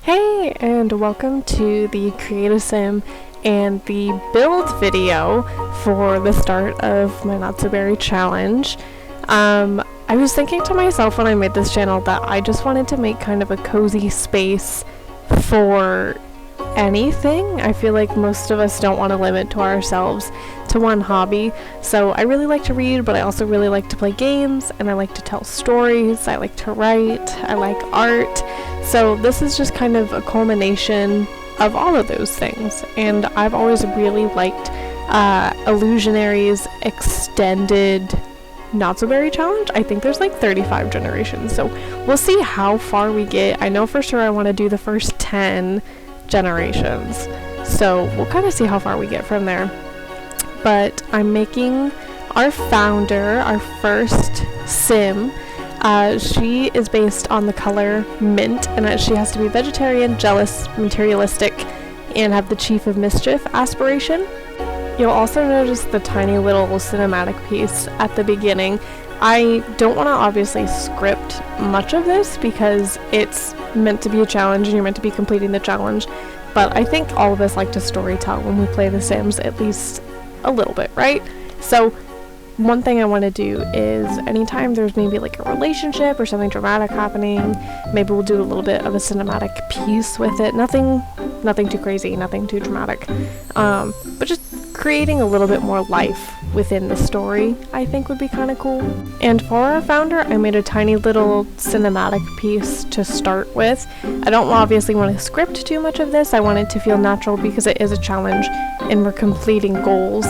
Hey, and welcome to the Create a Sim and the build video for the start of my Not So Berry challenge. I was thinking to myself when I made this channel that I just wanted to make kind of a cozy space for anything. I feel like most of us don't want to limit to ourselves to one hobby, so I really like to read, but I also really like to play games, and I like to tell stories, I like to write, I like art, so this is just kind of a culmination of all of those things. And I've always really liked Illusorythrall's extended Not So Berry challenge. I think there's like 35 generations, so we'll see how far we get. I know for sure I want to do the first 10 generations, so we'll kind of see how far we get from there. But I'm making our founder, our first sim. She is based on the color mint, and she has to be vegetarian, jealous, materialistic, and have the Chief of Mischief aspiration. You'll also notice the tiny little cinematic piece at the beginning. I don't want to obviously script much of this because it's meant to be a challenge and you're meant to be completing the challenge, but I think all of us like to storytell when we play The Sims, at least a little bit, right? So one thing I want to do is anytime there's maybe like a relationship or something dramatic happening, maybe we'll do a little bit of a cinematic piece with it. Nothing too crazy, nothing too dramatic, but just creating a little bit more life within the story I think would be kind of cool. And for our founder, I made a tiny little cinematic piece to start with. I don't obviously want to script too much of this. I want it to feel natural because it is a challenge and we're completing goals.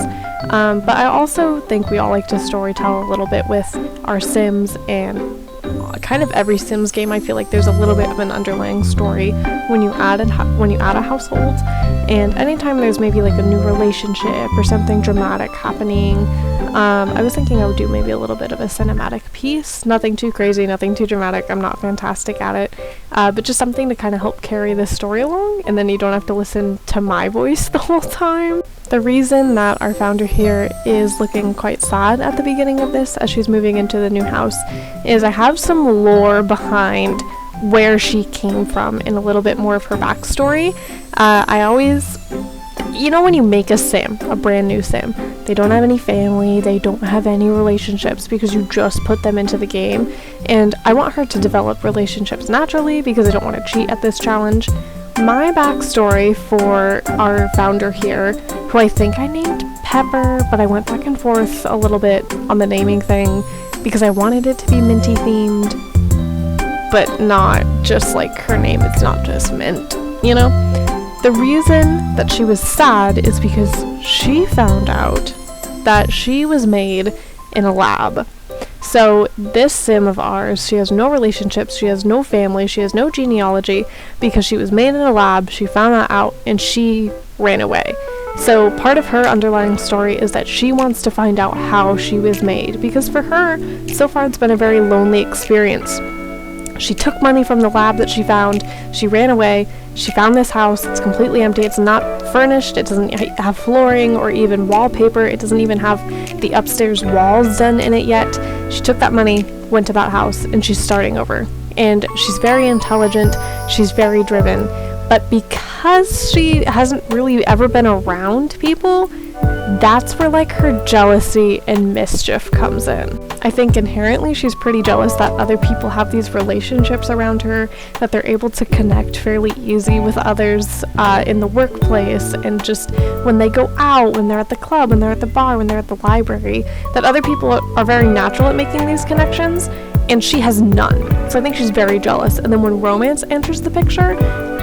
But I also think we all like to storytell a little bit with our Sims, and kind of every Sims game I feel like there's a little bit of an underlying story when you add a household. And anytime there's maybe like a new relationship or something dramatic happening, I was thinking I would do maybe a little bit of a cinematic piece. Nothing too crazy, nothing too dramatic. I'm not fantastic at it, but just something to kind of help carry the story along, and then you don't have to listen to my voice the whole time. The reason that our founder here is looking quite sad at the beginning of this as she's moving into the new house is I have some lore behind where she came from and a little bit more of her backstory. I always, when you make a sim, a brand new sim, they don't have any family, they don't have any relationships because you just put them into the game, and I want her to develop relationships naturally because I don't want to cheat at this challenge. My backstory for our founder here, who I think I named Pepper, but I went back and forth a little bit on the naming thing because I wanted it to be minty themed, but not just like her name, it's not just mint, The reason that she was sad is because she found out that she was made in a lab. So this sim of ours, she has no relationships, she has no family, she has no genealogy, because she was made in a lab. She found that out and she ran away. So part of her underlying story is that she wants to find out how she was made, because for her, so far it's been a very lonely experience. She took money from the lab that she found, she ran away, she found this house, it's completely empty, it's not furnished, it doesn't have flooring or even wallpaper, it doesn't even have the upstairs walls done in it yet. She took that money, went to that house, and she's starting over. And she's very intelligent, she's very driven, but because she hasn't really ever been around people, that's where like her jealousy and mischief comes in. I think inherently she's pretty jealous that other people have these relationships around her, that they're able to connect fairly easy with others in the workplace, and just when they go out, when they're at the club, when they're at the bar, when they're at the library, that other people are very natural at making these connections, and she has none. So I think she's very jealous. And then when romance enters the picture,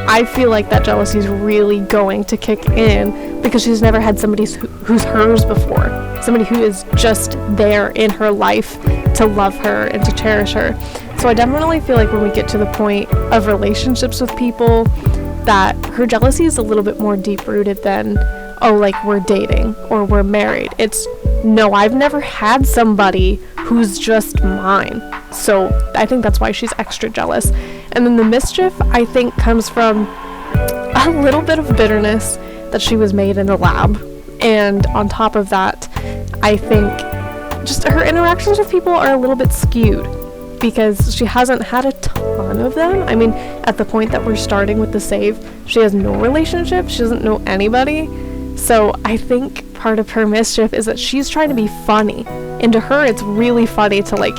I feel like that jealousy is really going to kick in because she's never had somebody who's hers before. Somebody who is just there in her life to love her and to cherish her. So I definitely feel like when we get to the point of relationships with people, that her jealousy is a little bit more deep-rooted than, oh, like we're dating or we're married. It's, no, I've never had somebody who's just mine. So I think that's why she's extra jealous. And then the mischief, I think, comes from a little bit of bitterness that she was made in a lab. And on top of that, I think just her interactions with people are a little bit skewed. because she hasn't had a ton of them. I mean, at the point that we're starting with the save, she has no relationship, she doesn't know anybody. So I think part of her mischief is that she's trying to be funny, and to her it's really funny to like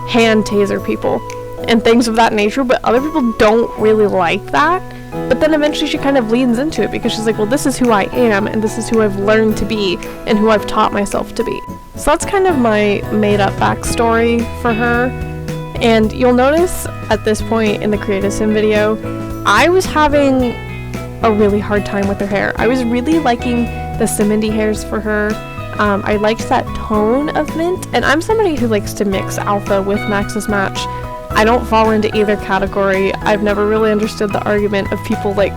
hand taser people and things of that nature, but other people don't really like that. But then eventually she kind of leans into it because she's like, well, this is who I am, and this is who I've learned to be, and who I've taught myself to be. So that's kind of my made-up backstory for her. And you'll notice at this point in the Create a Sim video, I was having a really hard time with her hair. I was really liking the Simindy hairs for her. I liked that tone of mint, and I'm somebody who likes to mix alpha with Max's Match. I don't fall into either category. I've never really understood the argument of people like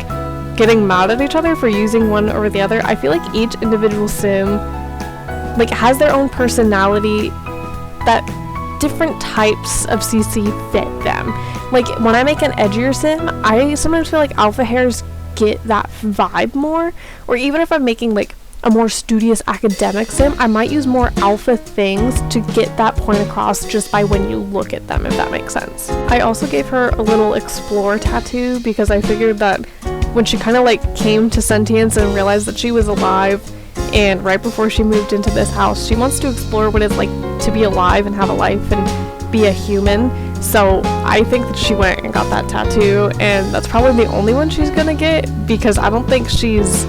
getting mad at each other for using one over the other. I feel like each individual sim like has their own personality that different types of CC fit them. Like when I make an edgier sim, I sometimes feel like alpha hairs get that vibe more, or even if I'm making like a more studious academic sim, I might use more alpha things to get that point across just by when you look at them, if that makes sense. I also gave her a little explore tattoo because I figured that when she kind of like came to sentience and realized that she was alive, and right before she moved into this house, she wants to explore what it's like to be alive and have a life and be a human. So I think that she went and got that tattoo, and that's probably the only one she's gonna get because I don't think she's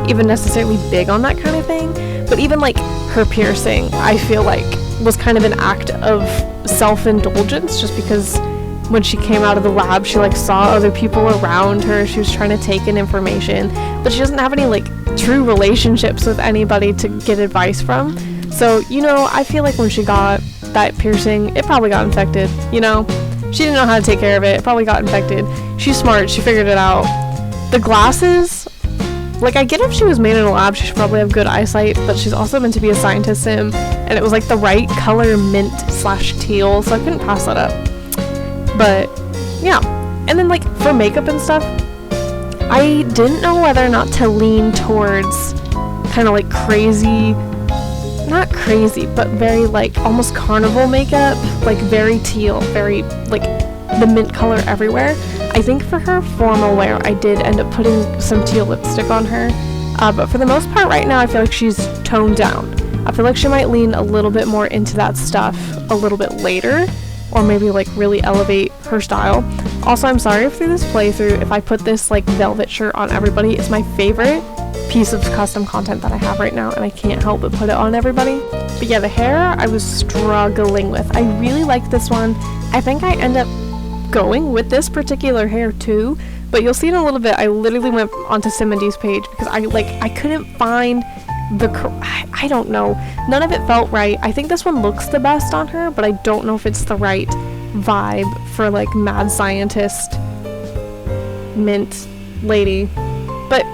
even necessarily big on that kind of thing. But even like her piercing, I feel like was kind of an act of self-indulgence, just because when she came out of the lab, she like saw other people around her, she was trying to take in information, but she doesn't have any like true relationships with anybody to get advice from. So, you know, I feel like when she got that piercing, it probably got infected, you know? She didn't know how to take care of it, it probably got infected. She's smart, she figured it out. The glasses, like, I get if she was made in a lab, she should probably have good eyesight, but she's also meant to be a scientist sim, and it was like the right color mint / teal, so I couldn't pass that up. But yeah, and then like for makeup and stuff, I didn't know whether or not to lean towards kind of like crazy, not crazy, but very like almost carnival makeup, like very teal, very like the mint color everywhere. I think for her formal wear, I did end up putting some teal lipstick on her, but for the most part right now I feel like she's toned down. I feel like she might lean a little bit more into that stuff a little bit later, or maybe like really elevate her style. Also, I'm sorry through this playthrough if I put this like velvet shirt on everybody. It's my favorite piece of custom content that I have right now, and I can't help but put it on everybody. But yeah, the hair I was struggling with. I really liked this one. I think I end up going with this particular hair too, but you'll see in a little bit. I literally went onto Simindy's page because I couldn't find I don't know, none of it felt right. I think this one looks the best on her, but I don't know if it's the right vibe for like mad scientist mint lady, but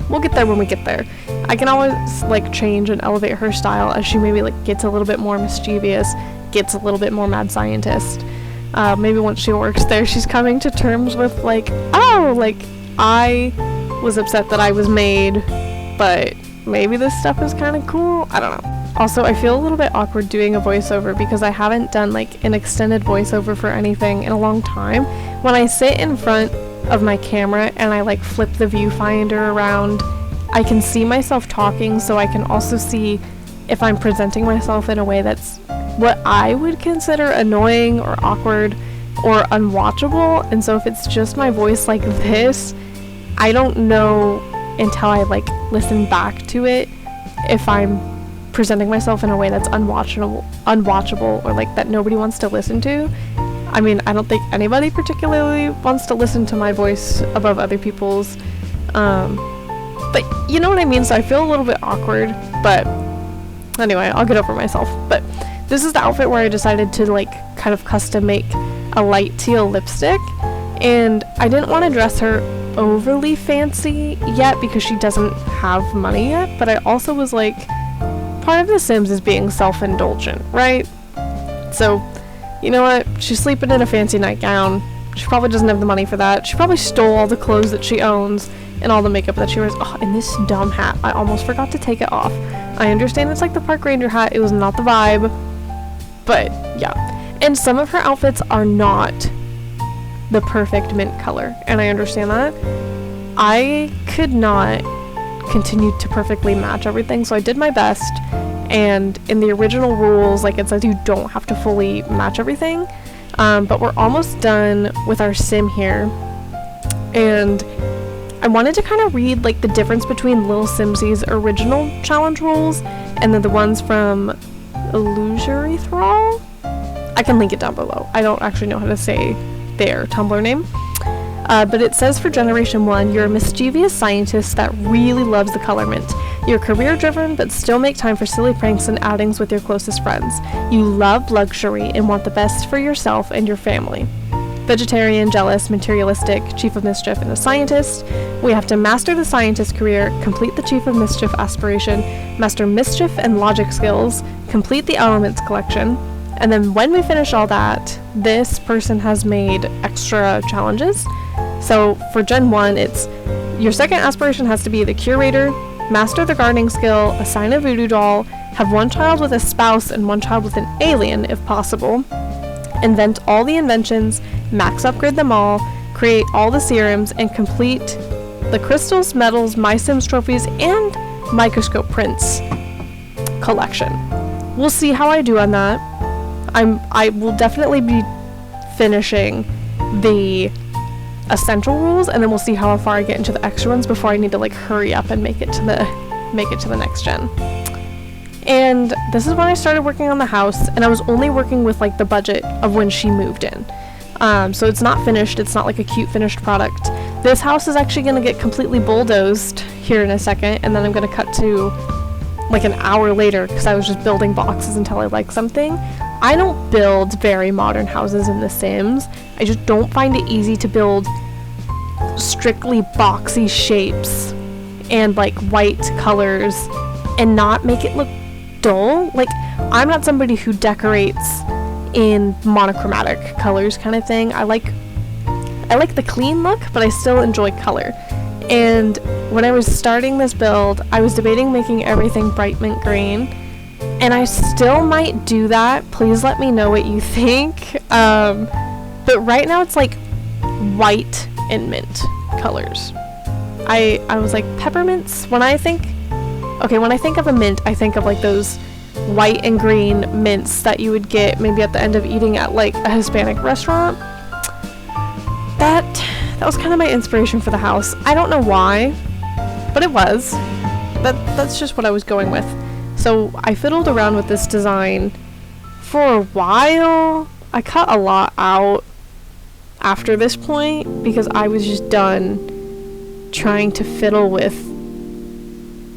we'll get there when we get there. I can always like change and elevate her style as she maybe like gets a little bit more mischievous, gets a little bit more mad scientist. Maybe once she works there, she's coming to terms with like, oh, like I was upset that I was made, but maybe this stuff is kind of cool. I don't know. Also, I feel a little bit awkward doing a voiceover because I haven't done like an extended voiceover for anything in a long time. When I sit in front of my camera and I like flip the viewfinder around, I can see myself talking, so I can also see if I'm presenting myself in a way that's what I would consider annoying or awkward or unwatchable. And so if it's just my voice like this, I don't know until I like listen back to it if I'm presenting myself in a way that's unwatchable or like that nobody wants to listen to. I mean, I don't think anybody particularly wants to listen to my voice above other people's, but you know what I mean. So I feel a little bit awkward, but anyway, I'll get over myself. But this is the outfit where I decided to like kind of custom make a light teal lipstick, and I didn't want to dress her overly fancy yet because she doesn't have money yet, but I also was like, part of The Sims is being self-indulgent, right? So, you know what? She's sleeping in a fancy nightgown. She probably doesn't have the money for that. She probably stole all the clothes that she owns and all the makeup that she wears. Oh, and this dumb hat. I almost forgot to take it off. I understand it's like the park ranger hat. It was not the vibe, but yeah. And some of her outfits are not the perfect mint color, and I understand that. I could not continue to perfectly match everything, so I did my best, and in the original rules, like, it says you don't have to fully match everything, but we're almost done with our sim here, and I wanted to kind of read, like, the difference between Lilsimsie's original challenge rules and then the ones from Illusorythrall. I can link it down below. I don't actually know how to say their Tumblr name. But it says for Generation 1, you're a mischievous scientist that really loves the color mint. You're career-driven, but still make time for silly pranks and outings with your closest friends. You love luxury and want the best for yourself and your family. Vegetarian, jealous, materialistic, Chief of Mischief, and a scientist. We have to master the scientist career, complete the Chief of Mischief aspiration, master mischief and logic skills, complete the elements collection, and then when we finish all that, this person has made extra challenges. So for Gen 1, it's your second aspiration has to be the curator, master the gardening skill, assign a voodoo doll, have one child with a spouse and one child with an alien if possible, invent all the inventions, max upgrade them all, create all the serums, and complete the crystals, metals, My Sims trophies, and microscope prints collection. We'll see how I do on that. I will definitely be finishing the essential rules, and then we'll see how far I get into the extra ones before I need to, like, hurry up and make it to the next gen. And this is when I started working on the house, and I was only working with, like, the budget of when she moved in. So it's not finished. It's not like a cute finished product. This house is actually going to get completely bulldozed here in a second, and then I'm going to cut to like an hour later because I was just building boxes until I like something. I don't build very modern houses in The Sims. I just don't find it easy to build strictly boxy shapes and like white colors and not make it look dull. Like, I'm not somebody who decorates in monochromatic colors kind of thing. I like the clean look, but I still enjoy color. And when I was starting this build, I was debating making everything bright mint green, and I still might do that. Please let me know what you think. But right now it's like white and mint colors. I was like, peppermints, when I think of a mint, I think of like those white and green mints that you would get maybe at the end of eating at like a Hispanic restaurant. That was kind of my inspiration for the house. I don't know why, but it was. That's just what I was going with. So I fiddled around with this design for a while. I cut a lot out after this point because I was just done trying to fiddle with,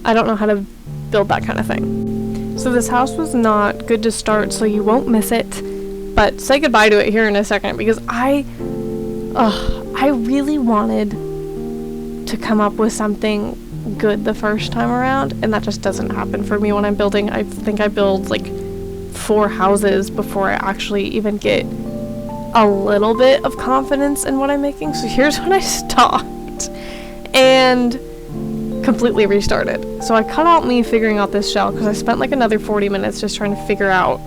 I don't know how to build that kind of thing. So this house was not good to start, so you won't miss it. But say goodbye to it here in a second because I really wanted to come up with something good the first time around, and that just doesn't happen for me when I'm building. I think I build like 4 houses before I actually even get a little bit of confidence in what I'm making. So here's when I stopped and completely restarted. So I cut out me figuring out this shell because I spent like another 40 minutes just trying to figure out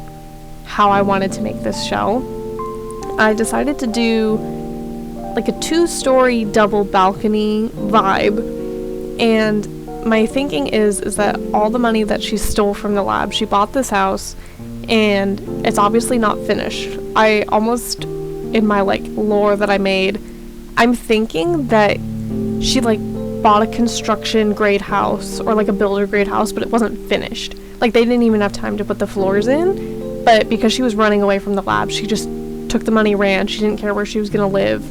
how I wanted to make this shell. I decided to do like a 2-story double balcony vibe, and my thinking is that all the money that she stole from the lab, she bought this house and it's obviously not finished. I almost, in my like lore that I made, I'm thinking that she like bought a construction grade house or like a builder grade house, but it wasn't finished. Like, they didn't even have time to put the floors in, but because she was running away from the lab, she just took the money, ran. She didn't care where she was gonna live.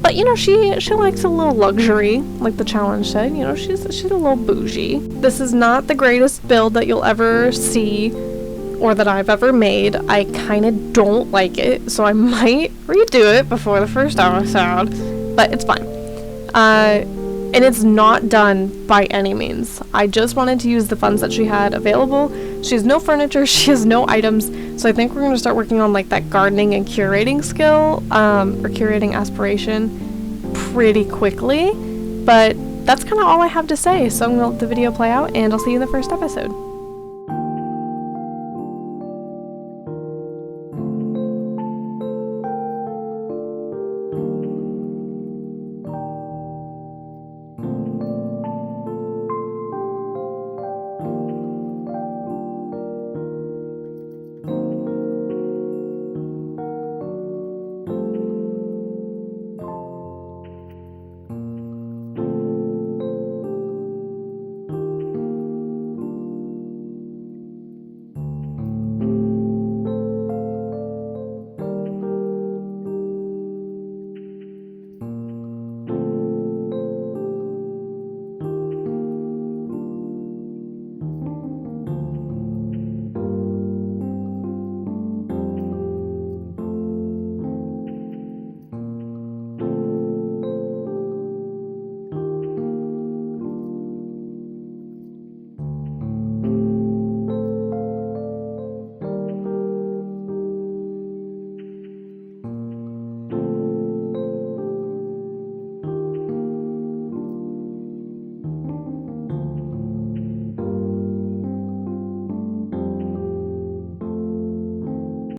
But, you know, she likes a little luxury, like the challenge said. You know, she's a little bougie. This is not the greatest build that you'll ever see or that I've ever made. I kind of don't like it, so I might redo it before the first episode, but it's fine. And it's not done by any means. I just wanted to use the funds that she had available. She has no furniture, she has no items, so I think we're going to start working on like that gardening and curating skill, or curating aspiration pretty quickly. But that's kind of all I have to say, so I'm going to let the video play out, and I'll see you in the first episode.